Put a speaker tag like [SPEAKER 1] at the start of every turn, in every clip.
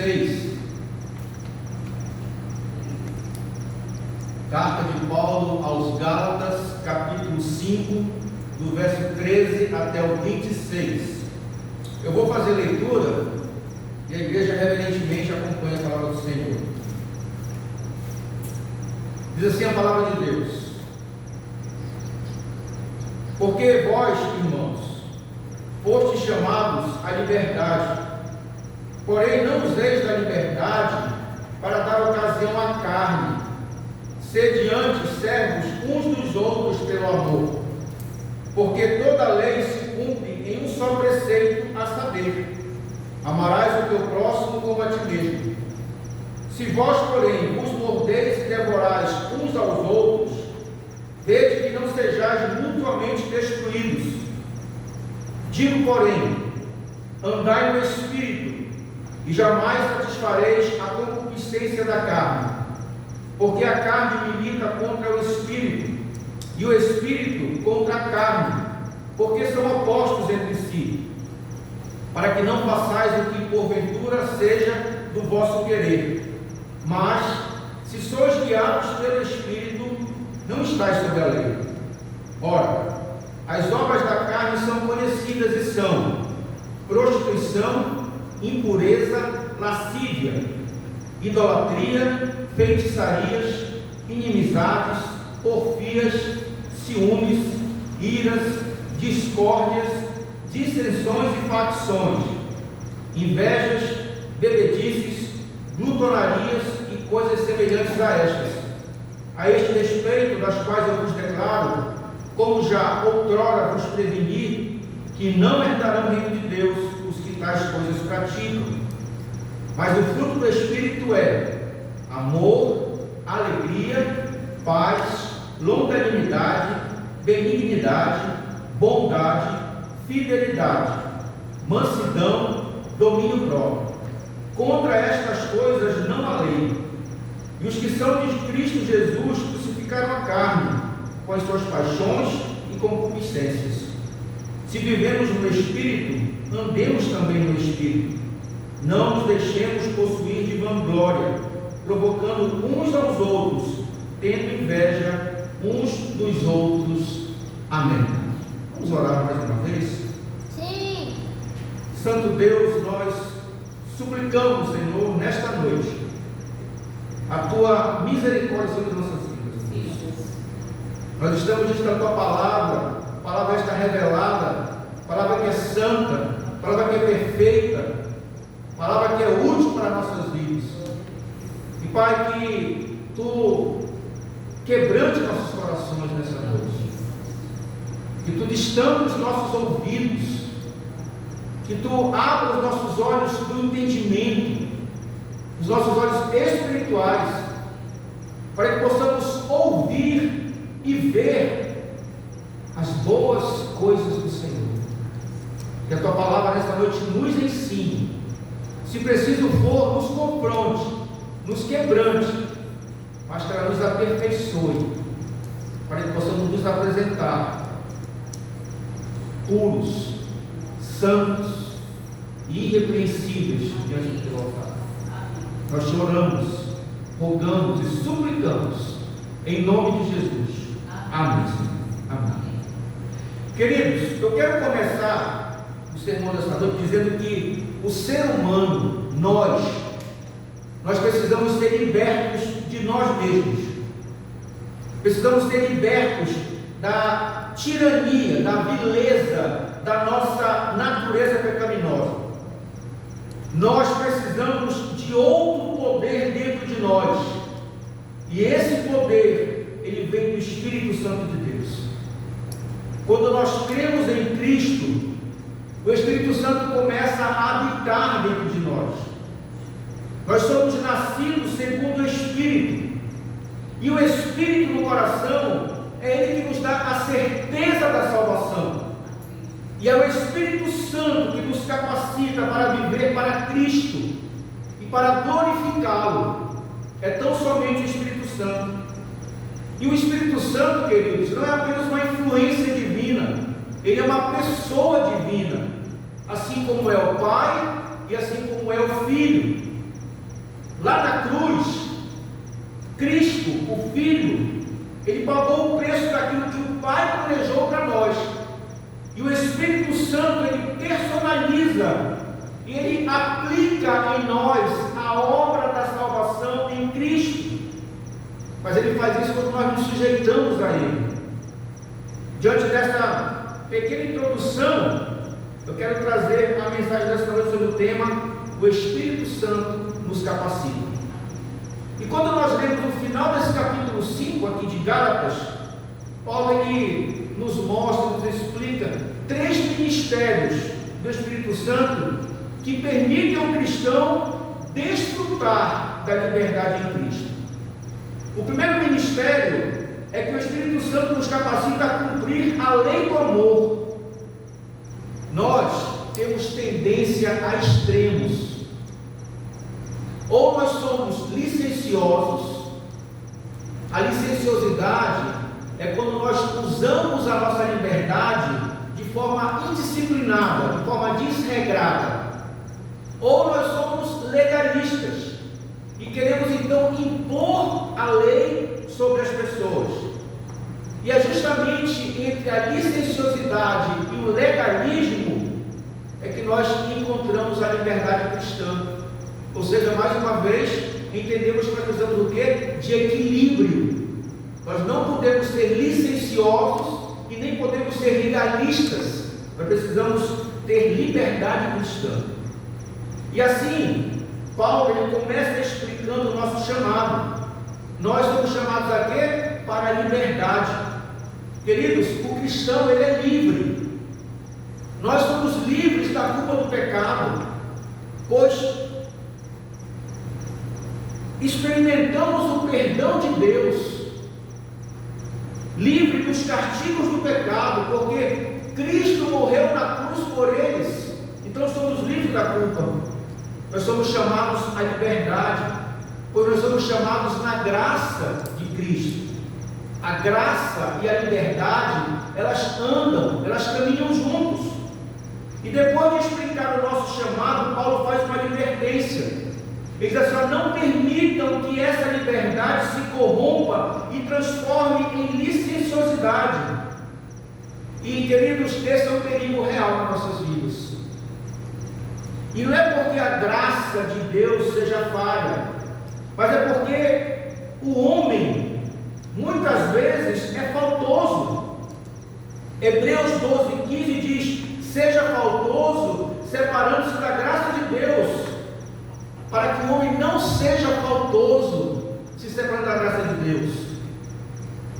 [SPEAKER 1] 6. Carta de Paulo aos Gálatas, capítulo 5, do verso 13 até o 26. Eu vou fazer leitura e a igreja reverentemente acompanha a palavra do Senhor. Diz assim a palavra de Deus: porque vós, irmãos, fostes chamados à liberdade, porém não useis da liberdade para dar ocasião à carne. Sede antes servos uns dos outros pelo amor, porque toda a lei se cumpre em um só preceito, a saber: amarás o teu próximo como a ti mesmo. Se vós, porém, vos mordeis e devorais uns aos outros, vede que não sejais mutuamente destruídos. Digo, porém, andai no Espírito, e jamais satisfareis a concupiscência da carne, porque a carne milita contra o Espírito, e o Espírito contra a carne, porque são opostos entre si, para que não façais o que porventura seja do vosso querer. Mas, se sois guiados pelo Espírito, não estáis sob a lei. Ora, as obras da carne são conhecidas e são: prostituição, impureza, lascívia, idolatria, feitiçarias, inimizades, porfias, ciúmes, iras, discórdias, dissensões e facções, invejas, bebedices, glutonarias e coisas semelhantes a estas. A este respeito, das quais eu vos declaro, como já outrora vos preveni, que não herdarão o reino de Deus os que tais coisas praticam. Mas o fruto do Espírito é amor, alegria, paz, longanimidade, benignidade, bondade, fidelidade, mansidão, domínio próprio. Contra estas coisas não há lei. E os que são de Cristo Jesus crucificaram a carne, com as suas paixões e concupiscências. Se vivemos no Espírito, andemos também no Espírito. Não nos deixemos possuir de vanglória, provocando uns aos outros, tendo inveja uns dos outros. Amém. Vamos orar mais uma vez?
[SPEAKER 2] Sim.
[SPEAKER 1] Santo Deus, nós suplicamos, Senhor, nesta noite, a Tua misericórdia sobre nossas vidas. Nós estamos diante da Tua palavra, palavra esta revelada, palavra que é santa, palavra que é perfeita, palavra que é útil para nossas vidas. E Pai, que Tu quebrante nossos corações nessa noite, que Tu destampe os nossos ouvidos, que Tu abra os nossos olhos do entendimento, os nossos olhos espirituais, para que possamos ouvir e ver as boas coisas do Senhor. Que a Tua palavra nesta noite nos ensine, se preciso for, nos confronte, nos quebrante, mas que ela nos aperfeiçoe, para que possamos nos apresentar puros, santos e irrepreensíveis diante do Teu altar. Nós te oramos, rogamos e suplicamos em nome de Jesus. Amém. Amém. Queridos, eu quero começar o sermão desta noite dizendo que o ser humano, nós precisamos ser libertos de nós mesmos. Precisamos ser libertos da tirania, da vileza da nossa natureza pecaminosa. Nós precisamos de outro poder dentro de nós, e esse poder, ele vem do Espírito Santo de Deus. Quando nós cremos em Cristo, o Espírito Santo começa a habitar dentro de nós. Nós somos nascidos segundo o Espírito, e o Espírito no coração é ele que nos dá a certeza da salvação. E é o Espírito Santo que nos capacita para viver para Cristo e para glorificá-lo. É tão somente o Espírito Santo. E o Espírito Santo, queridos, não é apenas uma influência divina, ele é uma pessoa divina, assim como é o Pai e assim como é o Filho. Cristo, o Filho, ele pagou o preço daquilo que o Pai planejou para nós. E o Espírito Santo, ele personaliza e ele aplica em nós a obra da salvação em Cristo. Mas ele faz isso quando nós nos sujeitamos a ele. Diante dessa pequena introdução, eu quero trazer a mensagem desta noite sobre o tema: o Espírito Santo nos capacita. E quando nós lemos no final desse capítulo 5 aqui de Gálatas, Paulo ele nos mostra, nos explica 3 ministérios do Espírito Santo que permitem ao cristão desfrutar da liberdade em Cristo. O primeiro ministério é que o Espírito Santo nos capacita a cumprir a lei do amor. Nós temos tendência a extremos. Ou nós somos licenciosos. A licenciosidade é quando nós usamos a nossa liberdade de forma indisciplinada, de forma desregrada. Ou nós somos legalistas e queremos então impor a lei sobre as pessoas. E é justamente entre a licenciosidade e o legalismo é que nós encontramos a liberdade cristã. Ou seja, mais uma vez, entendemos que nós precisamos do quê? De equilíbrio. Nós não podemos ser licenciosos e nem podemos ser legalistas. Nós precisamos ter liberdade cristã. E assim, Paulo ele começa explicando o nosso chamado. Nós somos chamados a quê? Para a liberdade. Queridos, o cristão ele é livre. Nós somos livres da culpa do pecado, pois experimentamos o perdão de Deus, livre dos castigos do pecado, porque Cristo morreu na cruz por eles. Então somos livres da culpa. Nós somos chamados à liberdade, pois nós somos chamados na graça de Cristo. A graça e a liberdade, elas andam, elas caminham juntos. E depois de explicar o nosso chamado, Paulo faz uma advertência. Ele diz assim: não permitam que essa liberdade se corrompa e transforme em licenciosidade. E, queridos, esse é um perigo real nas nossas vidas. E não é porque a graça de Deus seja falha, mas é porque o homem, muitas vezes, é faltoso. Hebreus 12:15 diz: seja faltoso, separando-se da graça de Deus, para que o homem não seja faltoso, se separando da graça de Deus.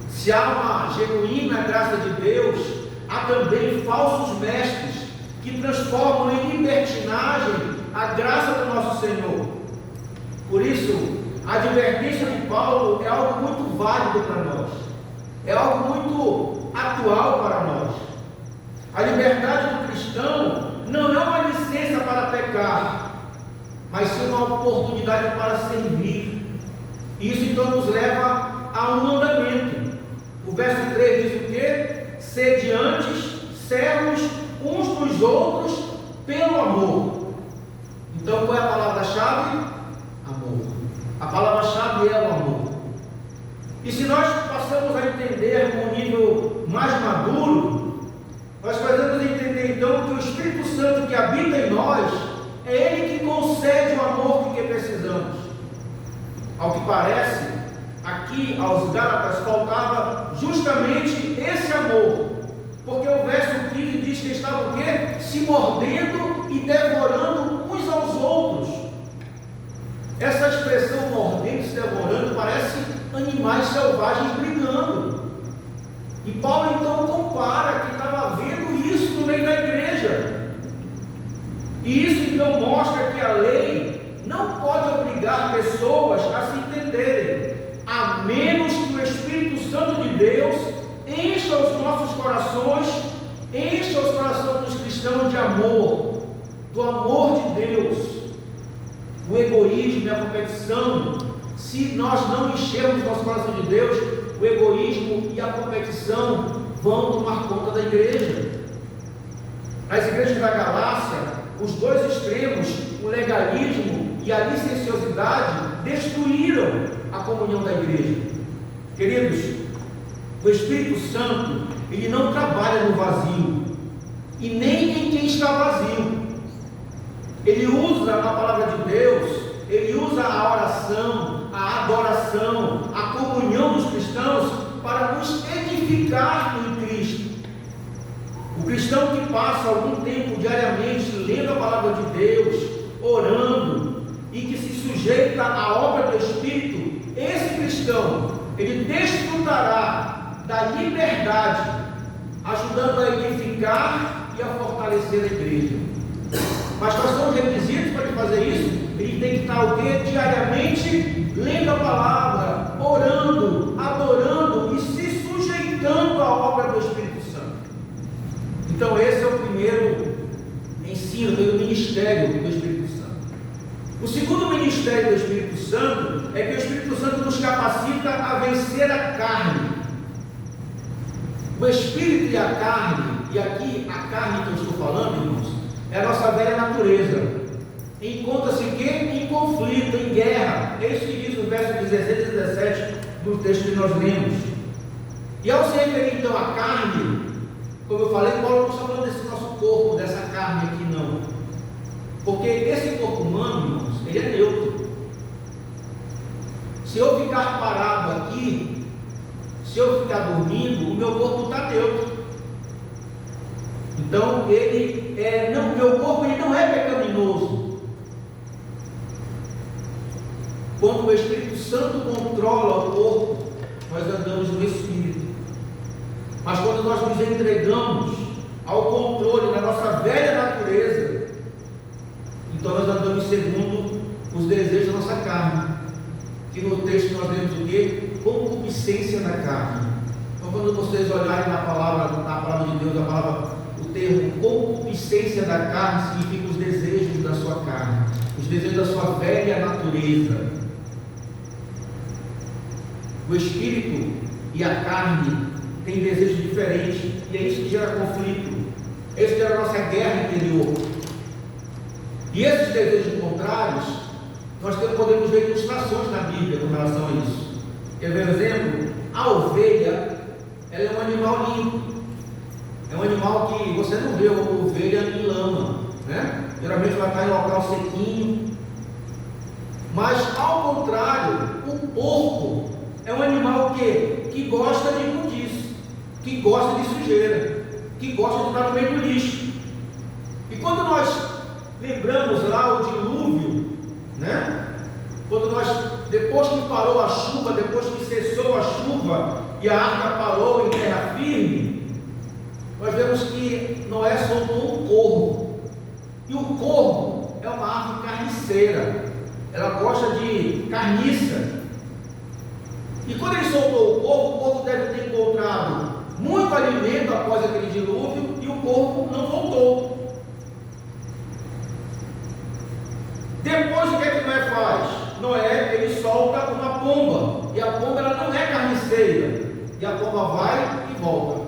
[SPEAKER 1] Se há uma genuína graça de Deus, há também falsos mestres, que transformam em libertinagem a graça do nosso Senhor. Por isso, a advertência de Paulo é algo muito válido para nós, é algo muito atual para nós. A liberdade do cristão não é uma licença para pecar, mas sim uma oportunidade para servir. Isso então nos leva a um mandamento. O verso 3 diz o quê? Sede antes servos uns dos outros pelo amor. Então qual é a palavra-chave? Amor. A palavra-chave é o amor. E se nós passamos a entender com um nível mais maduro, nós podemos entender então que o Espírito Santo que habita em nós é Ele que concede o amor que precisamos. Ao que parece, aqui aos Gálatas faltava justamente esse amor, porque o verso 15 diz que estavam o quê? Se mordendo e devorando uns aos outros. Essa expressão mordendo e se devorando parece animais selvagens brigando. E Paulo então compara que estava vendo isso no meio da igreja. E isso então mostra que a lei não pode obrigar pessoas a se entenderem, a menos que o Espírito Santo de Deus encha os nossos corações, encha os corações dos cristãos de amor, do amor de Deus. O egoísmo e a competição, se nós não enchermos nosso coração de Deus, o egoísmo e a competição vão tomar conta da igreja. Nas igrejas da Galácia, os dois extremos, o legalismo e a licenciosidade, destruíram a comunhão da igreja. Queridos, o Espírito Santo, ele não trabalha no vazio, e nem em quem está vazio. Ele usa a palavra de Deus, ele usa a oração, a adoração, a comunhão dos cristãos para nos edificar em Cristo. O cristão que passa algum tempo diariamente lendo a palavra de Deus, orando, e que se sujeita à obra do Espírito, esse cristão, ele desfrutará da liberdade, ajudando a edificar e a fortalecer a igreja. Mas quais são os requisitos para ele fazer isso? Ele tem que estar o quê? Diariamente lendo a palavra, orando, adorando e se sujeitando à obra do Espírito Santo. Então esse é o primeiro ensino, o primeiro ministério do Espírito Santo. O segundo ministério do Espírito Santo é que o Espírito Santo nos capacita a vencer a carne. O Espírito e a carne, e aqui a carne que eu estou falando, irmãos, é a nossa velha natureza. Encontra-se que em conflito, em guerra. É isso que diz o verso 16 e 17 do texto que nós lemos. E ao se referir então à carne, como eu falei, Paulo não está falando desse nosso corpo, dessa carne aqui não. Porque esse corpo humano, irmãos, ele é neutro. Se eu ficar parado aqui, se eu ficar dormindo, o meu corpo está neutro. Então, meu corpo ele não é pecaminoso. Quando o Espírito Santo controla o corpo, nós andamos no Espírito. Mas quando nós nos entregamos ao controle da nossa velha natureza, então nós andamos segundo os desejos da nossa carne. Que no texto nós lemos o quê? Concupiscência da carne. Então quando vocês olharem na palavra de Deus, o termo concupiscência da carne significa os desejos da sua carne, os desejos da sua velha natureza. O espírito e a carne têm desejos diferentes, e é isso que gera conflito, é isso que gera a nossa guerra interior. E esses desejos contrários, nós podemos ver ilustrações na Bíblia com relação a isso. Quer ver um exemplo? A ovelha, ela é um animal limpo, é um animal que você não vê uma ovelha em lama, né? Geralmente vai estar em local sequinho. Mas ao contrário, o porco é um animal que gosta de imundície, que gosta de sujeira, que gosta de estar no meio do lixo. E quando nós lembramos lá o dilúvio, né? Quando depois que parou a chuva, depois que cessou a chuva e a arca parou em terra firme, nós vemos que Noé soltou um corvo. E o corvo é uma ave carniceira, ela gosta de carniça. E quando ele soltou o corvo deve ter encontrado muito alimento após aquele dilúvio, e o corvo não voltou. Depois o que é que Noé faz? Noé, ele solta uma pomba, e a pomba ela não é carniceira, e a pomba vai e volta.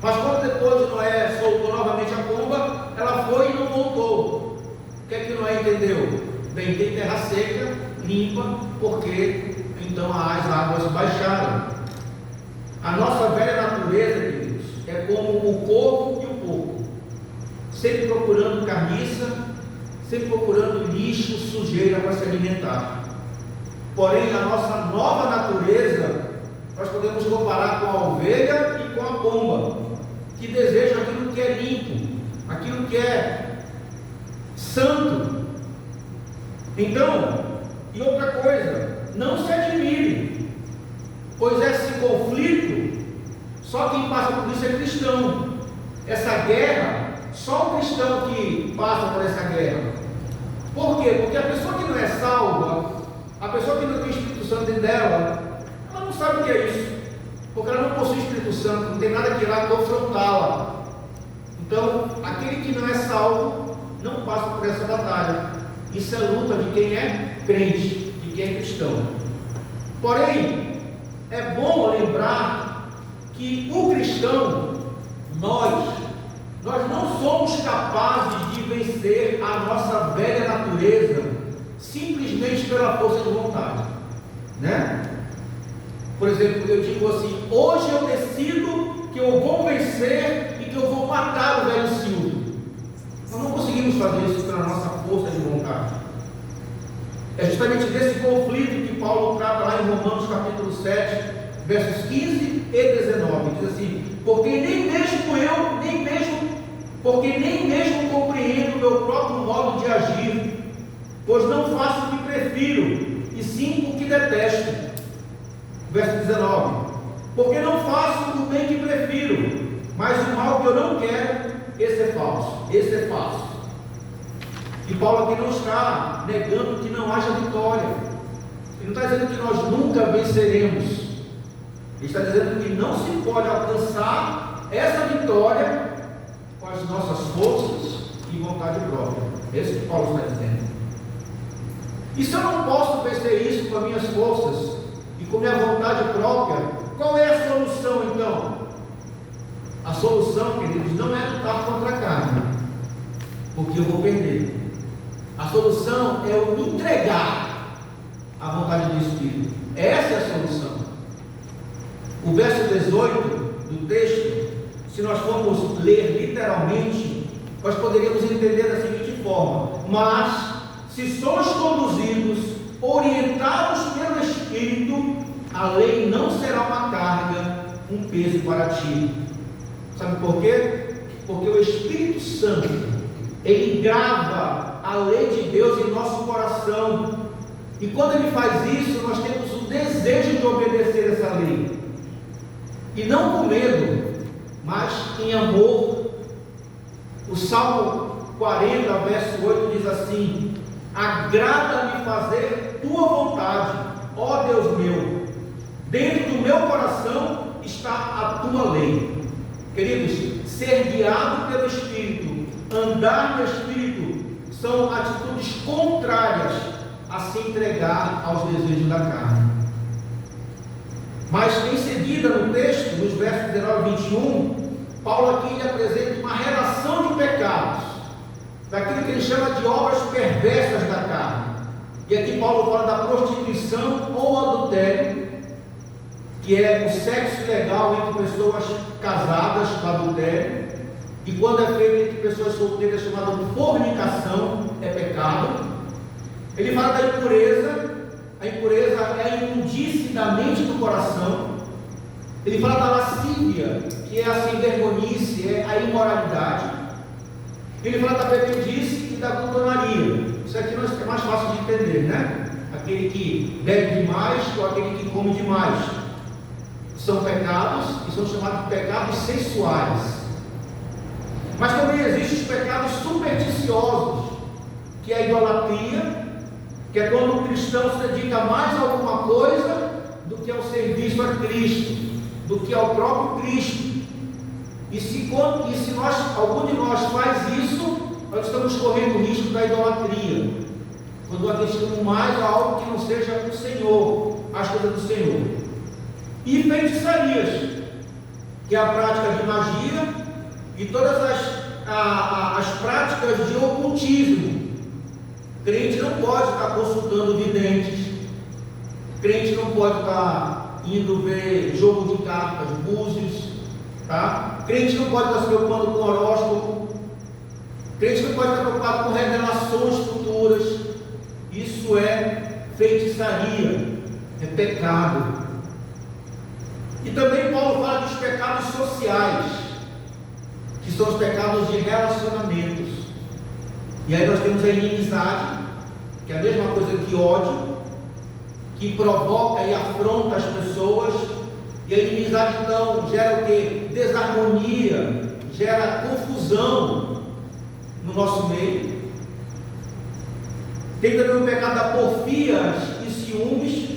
[SPEAKER 1] Mas quando depois Noé soltou novamente a pomba, ela foi e não voltou. O que é que Noé entendeu? Bem, tem terra seca, limpa, porque então as águas baixaram. A nossa velha natureza, queridos, é como o corvo e o porco, sempre procurando carniça, sempre procurando lixo, sujeira para se alimentar. Porém, a nossa nova natureza, nós podemos comparar com a ovelha e com a pomba, que deseja aquilo que é limpo, aquilo que é santo. Então, e outra coisa, não se admire, pois esse conflito, só quem passa por isso é cristão. Essa guerra, só o cristão que passa por essa guerra. Por quê? Porque a pessoa que não é salva, a pessoa que não tem o Espírito Santo dentro dela, ela não sabe o que é isso, porque ela não possui o Espírito Santo, não tem nada que ir lá confrontá-la. Então, aquele que não é salvo, não passa por essa batalha. Isso é luta de quem é crente, de quem é cristão. Porém, é bom lembrar que o cristão, nós não somos capazes de vencer a nossa velha natureza simplesmente pela força de vontade, né? Por exemplo, eu digo assim: hoje eu decido que eu vou vencer e que eu vou matar o velho Silvio. Nós não conseguimos fazer isso pela nossa força de vontade. É justamente desse conflito que Paulo trata lá em Romanos capítulo 7, versos 15 e 19. Diz assim: porque nem mesmo compreendo o meu próprio modo de agir, pois não faço o que prefiro, e sim o que detesto. Verso 19: porque não faço o bem que prefiro, mas o mal que eu não quero, esse é falso. E Paulo aqui não está negando que não haja vitória. Ele não está dizendo que nós nunca venceremos. Ele está dizendo que não se pode alcançar essa vitória com as nossas forças e vontade própria. É isso que Paulo está dizendo. E se eu não posso vencer isso com as minhas forças e com minha vontade própria, qual é a solução então? A solução, queridos, não é lutar contra a carne, porque eu vou perder. A solução é eu me entregar à vontade do Espírito. Essa é a solução. O verso 18 do texto, se nós formos ler literalmente, nós poderíamos entender da seguinte forma: mas se somos conduzidos, orientados pelo Espírito, a lei não será uma carga, um peso para ti. Sabe por quê? Porque o Espírito Santo, ele grava a lei de Deus em nosso coração, e quando ele faz isso, nós temos o desejo de obedecer essa lei, e não com medo, mas em amor. O Salmo 40, verso 8 diz assim: agrada-me fazer tua vontade, ó Deus meu, dentro do meu coração está a tua lei. Queridos, ser guiado pelo Espírito, andar no Espírito, são atitudes contrárias a se entregar aos desejos da carne. Mas em seguida, no texto, nos versos 19 e 21, Paulo aqui lhe apresenta uma relação de pecados, daquilo que ele chama de obras perversas da carne. E aqui Paulo fala da prostituição ou adultério, que é o sexo ilegal entre pessoas casadas, com adultério, e quando é feito entre pessoas solteiras, chamada de fornicação, é pecado. Ele fala da impureza. A impureza é a imundície da mente e do coração. Ele fala da lascívia, que é a sem-vergonhice, é a imoralidade. Ele fala da bebedice e da glutonaria. Isso aqui é mais fácil de entender, né? Aquele que bebe demais ou aquele que come demais. São pecados e são chamados de pecados sensuais. Mas também existem os pecados supersticiosos, que é a idolatria, que é quando o cristão se dedica mais a alguma coisa do que ao serviço a Cristo, do que ao próprio Cristo. E se algum de nós faz isso, nós estamos correndo o risco da idolatria, quando nós dedicamos mais a algo que não seja o Senhor, as coisas do Senhor. E feitiçarias, que é a prática de magia e todas as práticas de ocultismo. Crente não pode estar consultando videntes, crente não pode estar indo ver jogo de cartas, búzios, tá? Crente não pode estar se preocupando com horóscopo, crente não pode estar preocupado com revelações futuras. Isso é feitiçaria, é pecado. E também Paulo fala dos pecados sociais, que são os pecados de relacionamentos. E aí nós temos a inimizade, que é a mesma coisa que ódio, que provoca e afronta as pessoas. E a inimizade então gera o quê? Desarmonia, gera confusão no nosso meio. Tem também o pecado da porfia e ciúmes,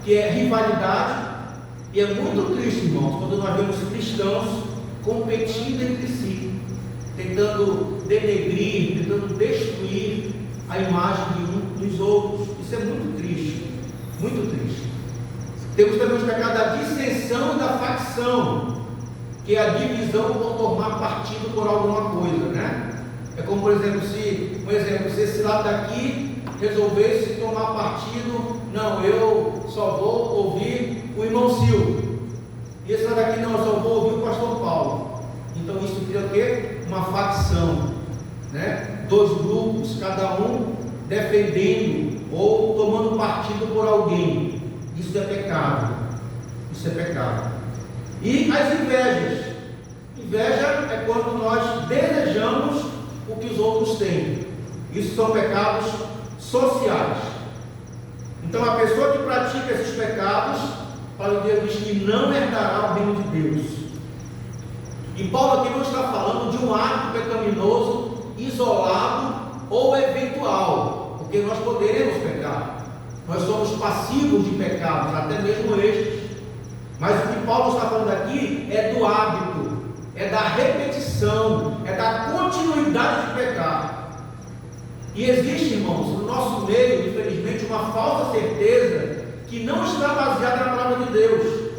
[SPEAKER 1] que é rivalidade. E é muito triste, irmãos, quando nós vemos cristãos competindo entre si, tentando denegrir, tentando destruir a imagem de um dos outros. Isso é muito triste, muito triste. Temos também o pecado da dissensão e da facção, que é a divisão por tomar partido por alguma coisa, né? É como, por exemplo, se esse lado daqui resolvesse tomar partido, não, eu só vou ouvir o irmão Silvio. E esse daqui não, eu só vou ouvir o pastor Paulo. Então isso cria o quê? Uma facção, né? Dois grupos, cada um defendendo ou tomando partido por alguém. Isso é pecado. Isso é pecado. E as invejas. Inveja é quando nós desejamos o que os outros têm. Isso são pecados sociais. Então a pessoa que pratica esses pecados, para Deus diz que não herdará o reino de Deus. E Paulo aqui não está falando de um ato pecaminoso isolado ou eventual, porque nós poderemos pecar. Nós somos passivos de pecados, até mesmo estes. Mas o que Paulo está falando aqui é do hábito, é da repetição, é da continuidade de pecar. E existe, irmãos, no nosso meio, infelizmente, uma falsa certeza que não está baseada na palavra de Deus.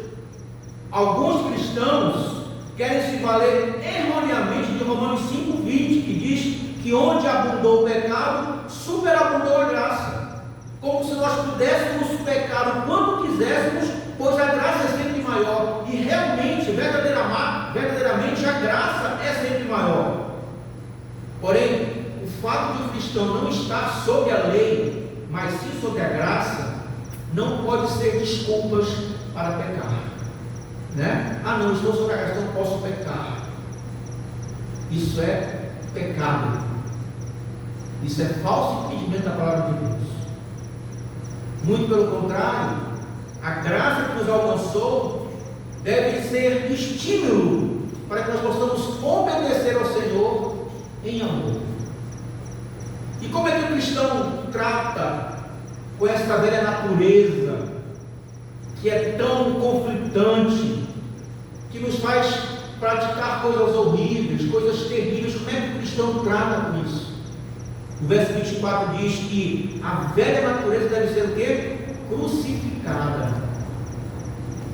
[SPEAKER 1] Alguns cristãos querem se valer erroneamente de Romanos 5,20, que diz que onde abundou o pecado, superabundou a graça. Como se nós pudéssemos pecar o quanto quiséssemos, pois a graça é sempre maior. E realmente, verdadeiramente, a graça é sempre maior. Porém, o fato de o cristão não estar sob a lei, mas sim sob a graça, não pode ser desculpas para pecar, né? Ah, não, estou sob a graça, não posso pecar. Isso é pecado. Isso é falso entendimento da palavra de Deus. Muito pelo contrário, a graça que nos alcançou deve ser estímulo para que nós possamos obedecer ao Senhor em amor. E como é que o cristão trata com essa velha natureza que é tão conflitante, que nos faz praticar coisas horríveis, coisas terríveis? Como é que o cristão trata com isso? O verso 24 diz que a velha natureza deve ser o quê? Crucificada.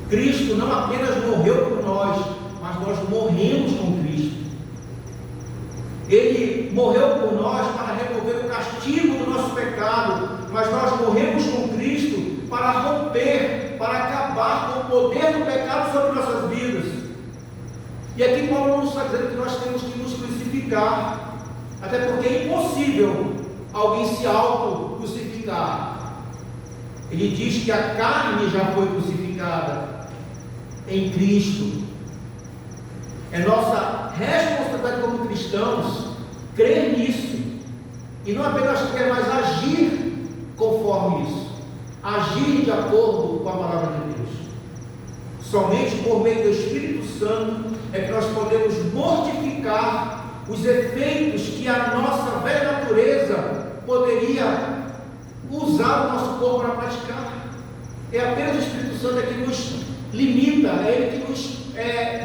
[SPEAKER 1] Cristo não apenas morreu por nós, mas nós morremos com Cristo. Ele morreu por nós para remover o castigo do nosso pecado, mas nós morremos com Cristo para romper, para acabar com o poder do pecado sobre nossas vidas. E aqui Paulo nos está dizendo que nós temos que nos crucificar, até porque é impossível alguém se auto-crucificar. Ele diz que a carne já foi crucificada em Cristo. É nossa responsabilidade como cristãos crer nisso, e não apenas crer, mas agir conforme isso, agir de acordo com a palavra de Deus. Somente por meio do Espírito Santo é que nós podemos mortificar os efeitos que a nossa velha natureza poderia usar o nosso corpo para praticar. É apenas o Espírito Santo que nos limita, é Ele que nos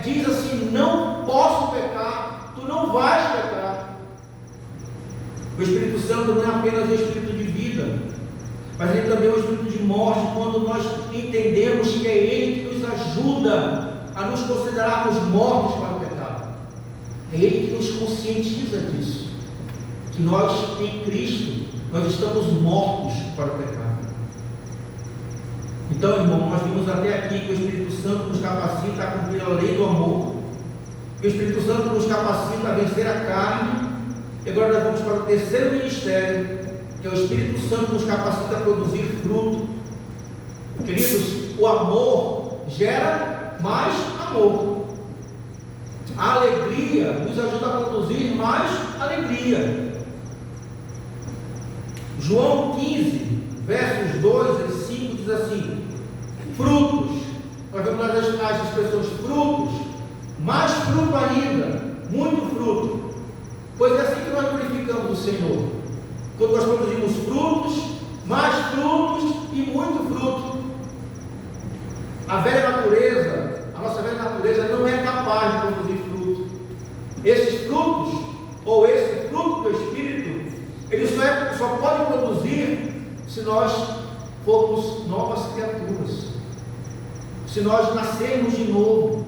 [SPEAKER 1] diz assim: não posso pecar, tu não vais pecar. O Espírito Santo não é apenas o Espírito de vida, mas ele também é o Espírito de morte, quando nós entendemos que é Ele que nos ajuda a nos considerarmos mortos para o pecado. É Ele que nos conscientiza disso, que nós em Cristo, nós estamos mortos para o pecado. Então, irmão, nós vimos até aqui que o Espírito Santo nos capacita a cumprir a lei do amor, que o Espírito Santo nos capacita a vencer a carne. E agora nós vamos para o terceiro ministério, que é o Espírito Santo nos capacita a produzir fruto. Queridos, o amor gera mais amor. A alegria nos ajuda a produzir mais alegria. João 15, versos 2 e 5 diz assim: frutos, nós vemos nas expressões frutos, mais fruto ainda, muito fruto, pois é assim que nós glorificamos o Senhor, quando nós produzimos frutos, mais frutos e muito fruto. A velha natureza, a nossa velha natureza não é capaz de produzir fruto. Esses frutos, ou esse fruto do Espírito, ele só pode produzir se nós formos novas criaturas, se nós nascermos de novo.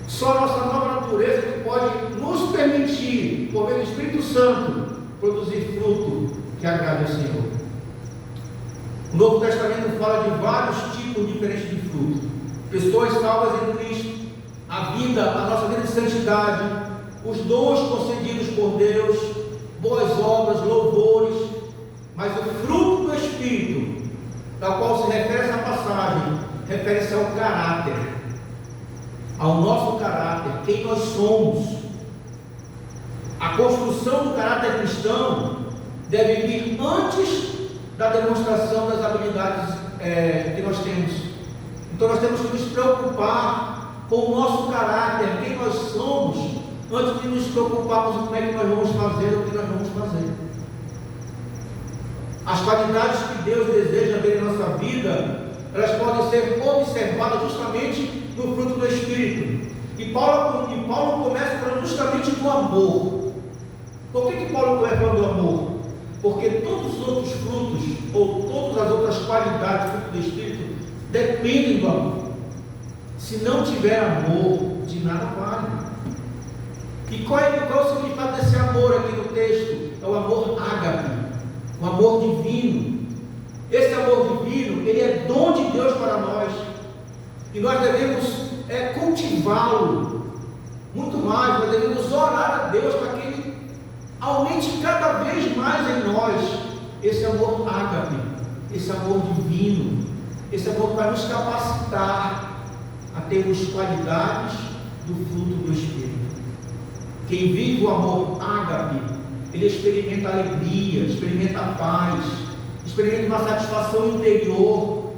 [SPEAKER 1] Só a nossa nova natureza que pode nos permitir, por meio do Espírito Santo, produzir fruto que agrade ao Senhor. O Novo Testamento fala de vários tipos tipos diferentes de fruto. Pessoas salvas em Cristo, a nossa vida de santidade, os dons concedidos por Deus, boas obras, louvores, mas o fruto do Espírito, ao qual se refere essa passagem, refere-se ao caráter, ao nosso caráter, quem nós somos. A construção do caráter cristão deve vir antes da demonstração das habilidades que nós temos. Então nós temos que nos preocupar com o nosso caráter, quem nós somos, antes de nos preocuparmos com como é que nós vamos fazer, o que nós vamos fazer. As qualidades que Deus deseja ver em nossa vida, elas podem ser observadas justamente no fruto do Espírito. E Paulo começa falando justamente do amor. Por que Paulo começa falando do amor? Porque todos os outros frutos, ou todas as outras qualidades do fruto do Espírito, dependem do amor. Se não tiver amor, de nada vale. E qual é o significado desse amor aqui no texto? É o amor ágape, o amor divino. Esse amor divino, ele é dom de Deus para nós. E nós devemos cultivá-lo muito mais. Nós devemos orar a Deus para que Ele aumente cada vez mais em nós esse amor ágape, esse amor divino, esse amor para nos capacitar a termos qualidades do fruto do Espírito. Quem vive o amor ágape, ele experimenta alegria, experimenta paz, experimenta uma satisfação interior,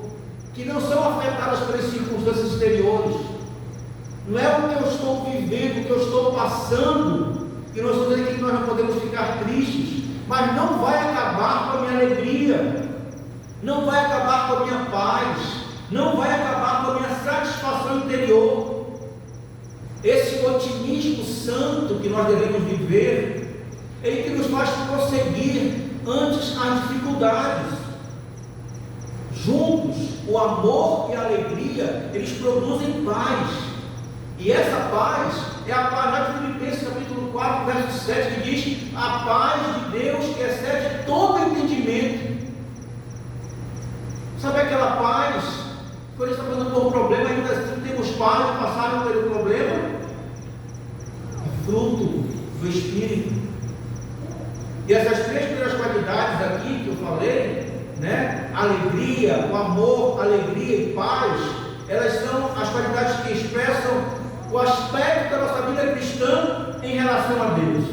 [SPEAKER 1] que não são afetadas pelas circunstâncias exteriores. Não é o que eu estou vivendo, o que eu estou passando, que nós estamos dizendo que nós não podemos ficar tristes, mas não vai acabar com a minha alegria, não vai acabar com a minha paz, não vai acabar com a minha satisfação interior. Esse otimismo santo que nós devemos viver, ele que nos faz prosseguir antes as dificuldades. Juntos, o amor e a alegria, eles produzem paz. E essa paz é a paz lá de Filipenses capítulo 4, verso 7, que diz: a paz de Deus que excede todo entendimento. Sabe aquela paz, quando está passando por um problema, ainda assim temos paz de passar pelo problema? É fruto do Espírito. E essas três primeiras qualidades aqui que eu falei, alegria, o amor, alegria e paz, elas são as qualidades que expressam o aspecto da nossa vida cristã em relação a Deus.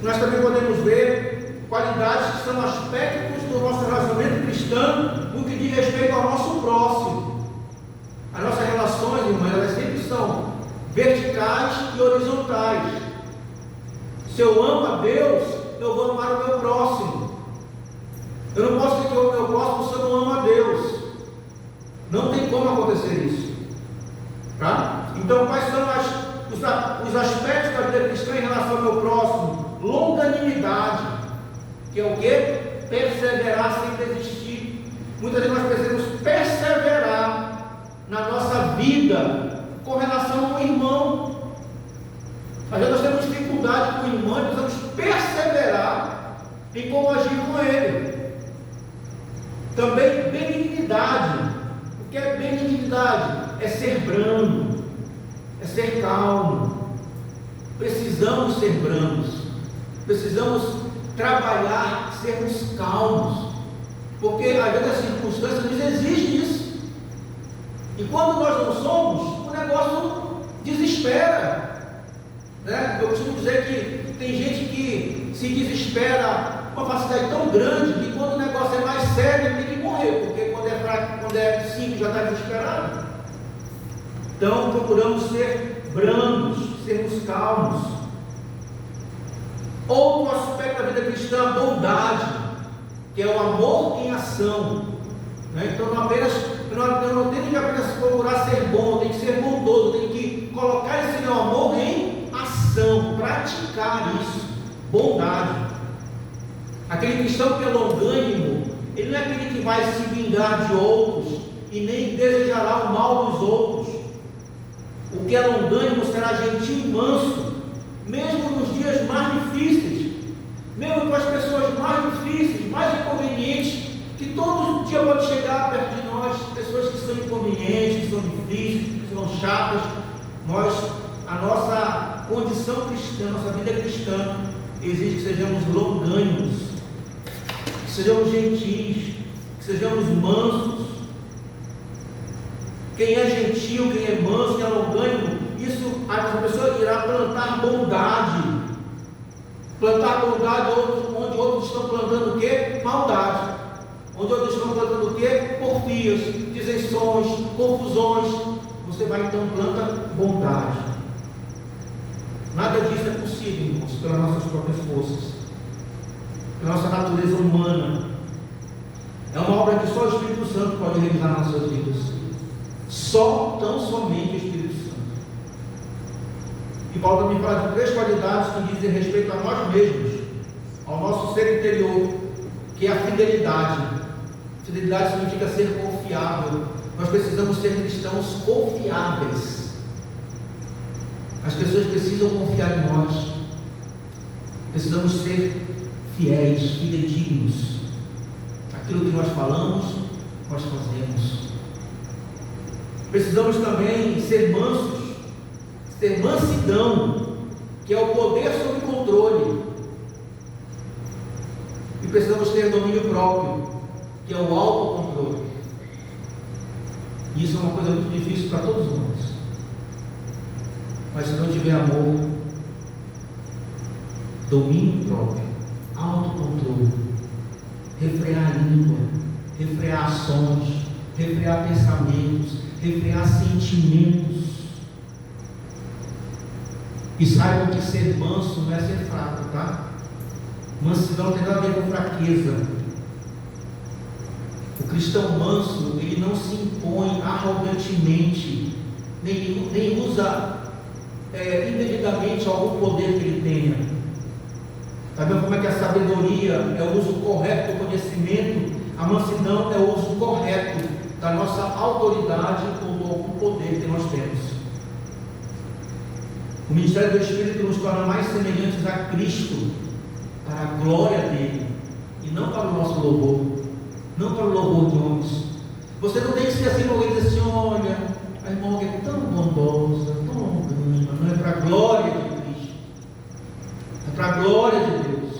[SPEAKER 1] Nós também podemos ver qualidades que são aspectos do nosso relacionamento cristão no que diz respeito ao nosso próximo. As nossas relações, irmãos, elas sempre são verticais e horizontais. Se eu amo a Deus, eu vou amar o meu próximo. Eu não posso dizer que eu amo o meu próximo se eu não amo a Deus. Não tem como acontecer isso. Tá? Então, quais são os aspectos da vida cristã em relação ao meu próximo? Longanimidade, que é o quê? Perseverar sem desistir. Muitas vezes nós precisamos perseverar na nossa vida com relação ao irmão. Às vezes nós temos dificuldade com o irmão e precisamos perseverar em como agir com ele. Também benignidade. O que é benignidade? É ser brando, é ser calmo. Precisamos ser brandos, precisamos trabalhar, sermos calmos, porque às vezes as circunstâncias nos exigem isso. E quando nós não somos, o negócio desespera. Eu costumo dizer que tem gente que se desespera com uma facilidade tão grande que quando o negócio é mais sério ele tem que morrer, porque quando é fraco, quando é simples já está desesperado. Então procuramos ser brandos, sermos calmos. Outro aspecto da vida cristã, a bondade, que é o amor em ação. Então eu não tenho que apenas procurar ser bom, eu tenho que ser bondoso, eu tenho que colocar esse meu amor em ação, praticar isso, bondade. Aquele cristão que é longânimo, ele não é aquele que vai se vingar de outros e nem desejará o mal dos outros. O que é longânimo será gentil e manso, mesmo nos dias mais difíceis, mesmo com as pessoas mais difíceis, mais inconvenientes, que todo dia pode chegar perto de nós. difíceis, que são chatas, a nossa condição cristã, a nossa vida cristã, exige que sejamos longânimos, que sejamos gentis, que sejamos mansos. Quem é gentil, quem é manso, quem é longânimo, isso, a pessoa irá plantar bondade. Plantar bondade onde outros estão plantando o quê? Maldade. Onde outros estão plantando o quê? Porfias, dissensões, confusões. Você vai então planta bondade. Nada disso é possível, irmãos, pelas nossas próprias forças, pela nossa natureza humana. É uma obra que só o Espírito Santo pode realizar nas nossas vidas. Só, tão somente o Espírito Santo. E Paulo também fala de 3 qualidades que dizem respeito a nós mesmos, ao nosso ser interior, que é a fidelidade. Fidelidade significa ser confiável. Nós precisamos ser cristãos confiáveis. As pessoas precisam confiar em nós. Precisamos ser fiéis, fidedignos. Aquilo que nós falamos, nós fazemos. Precisamos também ser mansos, ter mansidão, que é o poder sob controle. E precisamos ter domínio próprio, que é o autocontrole. E isso é uma coisa muito difícil para todos nós. Mas se não tiver amor, domínio próprio, autocontrole, refrear a língua, refrear ações, refrear pensamentos, refrear sentimentos. E saibam que ser manso não é ser fraco, tá? Mansidão não tem nada a ver com fraqueza. O cristão manso, ele não se impõe arrogantemente, nem usa indevidamente algum poder que ele tenha. Está vendo como é que a sabedoria é o uso correto do conhecimento? A mansidão é o uso correto da nossa autoridade ou do poder que nós temos. O ministério do Espírito nos torna mais semelhantes a Cristo, para a glória dele, e não para o nosso louvor, não para o louvor de homens. Você não tem que ser assim, alguém dizer assim: olha, a irmã é tão bondosa, tão longânima. Não é para a glória de Cristo, é para a glória de Deus.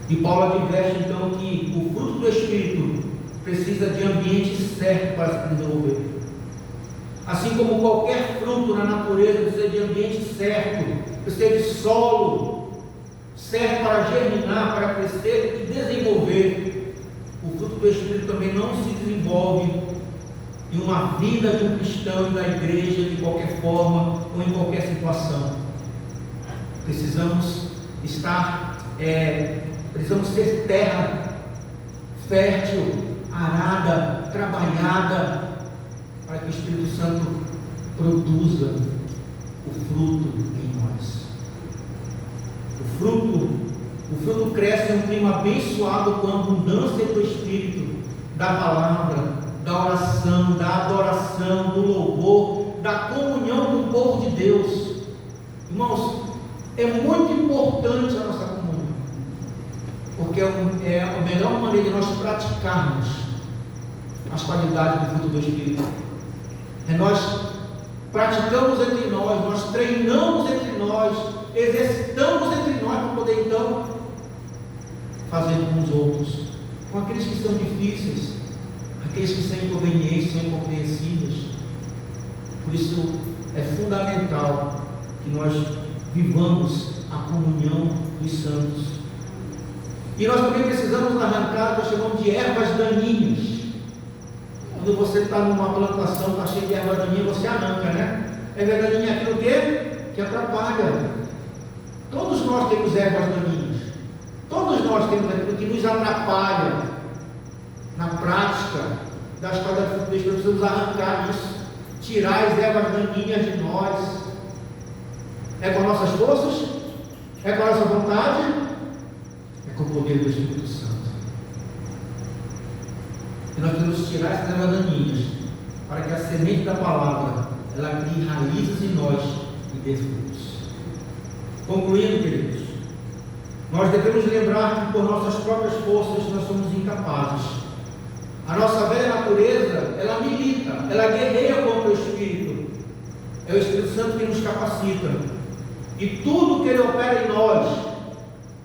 [SPEAKER 1] E Paulo adverte então que o fruto do Espírito precisa de ambiente certo para se desenvolver. Assim como qualquer fruto na natureza precisa de ambiente certo, precisa de solo certo para germinar, para crescer e desenvolver. O fruto do Espírito também não se desenvolve em uma vida de um cristão e da igreja de qualquer forma ou em qualquer situação. Precisamos precisamos ser terra fértil, arada, trabalhada, para que o Espírito Santo produza o fruto em nós. O fruto cresce em um clima abençoado com a abundância do Espírito, da palavra, da oração, da adoração, do louvor, da comunhão com o povo de Deus. Irmãos, é muito importante a nossa comunhão, porque é a melhor maneira de nós praticarmos as qualidades do fruto do Espírito. Nós praticamos entre nós treinamos entre nós, exercitamos entre nós para poder então fazer com os outros, com aqueles que são difíceis, aqueles que são inconvenientes, são incompreensíveis. Por isso é fundamental que nós vivamos a comunhão dos santos. E nós também precisamos arrancar o que nós chamamos de ervas daninhas. Quando você está numa plantação, está cheio de erva daninha, você arranca, né? Erva daninha é aquilo que atrapalha. Todos nós temos ervas daninhas. Todos nós temos aquilo que nos atrapalha na prática das qualidades do Espírito. Precisamos arrancar isso, tirar as ervas daninhas de nós. É com nossas forças? É com a nossa vontade? É com o poder do Espírito Santo. E nós temos que tirar essas ervas daninhas, para que a semente da palavra ela crie raízes em nós e dê frutos. Concluindo, queridos, nós devemos lembrar que por nossas próprias forças nós somos incapazes. A nossa velha natureza, ela milita, ela guerreia contra o Espírito. É o Espírito Santo que nos capacita. E tudo que ele opera em nós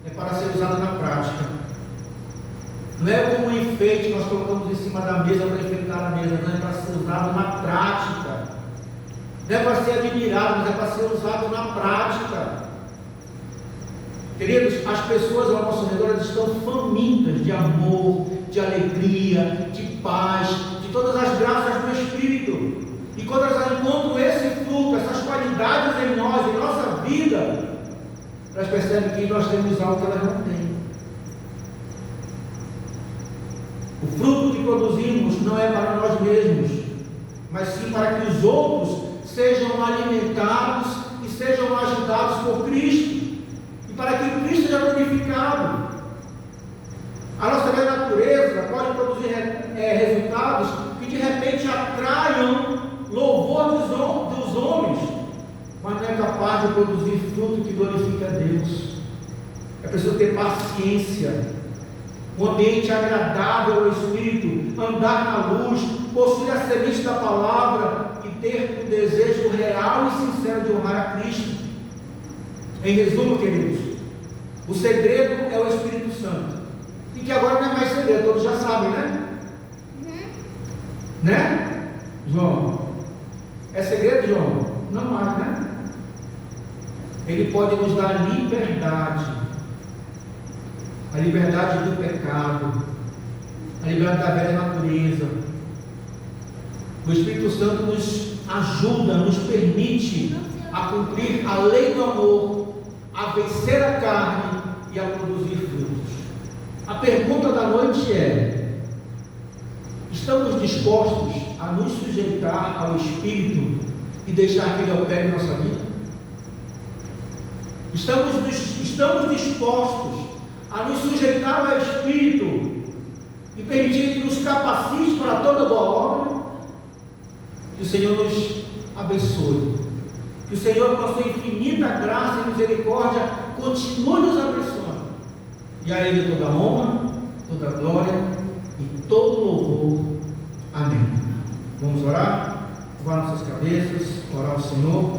[SPEAKER 1] é para ser usado na prática. Não é como um enfeite que nós colocamos em cima da mesa para enfeitar a mesa, não é para ser usado na prática. Não é para ser admirado, mas é para ser usado na prática. Queridos, as pessoas ao nosso redor estão famintas de amor, de alegria, de paz, de todas as graças do Espírito. E quando elas encontram esse fruto, essas qualidades em nós, em nossa vida, elas percebem que nós temos algo que elas não têm. O fruto que produzimos não é para nós mesmos, mas sim para que os outros sejam alimentados e sejam ajudados por Cristo, e para que Cristo seja glorificado. A nossa velha natureza pode produzir resultados que de repente atraiam louvor dos homens, mas não é capaz de produzir fruto que glorifique a Deus. É preciso ter paciência, um ambiente agradável ao Espírito, andar na luz, possuir a semente da palavra e ter um desejo real e sincero de honrar a Cristo. Em resumo, queridos, o segredo é o Espírito Santo. E que agora não é mais segredo, todos já sabem, né? Né, João? É segredo, João? Não mais, né? Ele pode nos dar liberdade. A liberdade do pecado, a liberdade da velha natureza. O Espírito Santo nos ajuda, nos permite a cumprir a lei do amor, a vencer a carne e a produzir frutos. A pergunta da noite é: estamos dispostos a nos sujeitar ao Espírito e deixar que Ele opere em nossa vida? Estamos dispostos a nos sujeitar ao Espírito e permitir que nos capacite para toda boa obra? Que o Senhor nos abençoe, que o Senhor, com a sua infinita graça e misericórdia, continue nos abençoando, e a Ele toda honra, toda glória e todo louvor. Amém. Vamos orar? Curvar nossas cabeças, orar ao Senhor.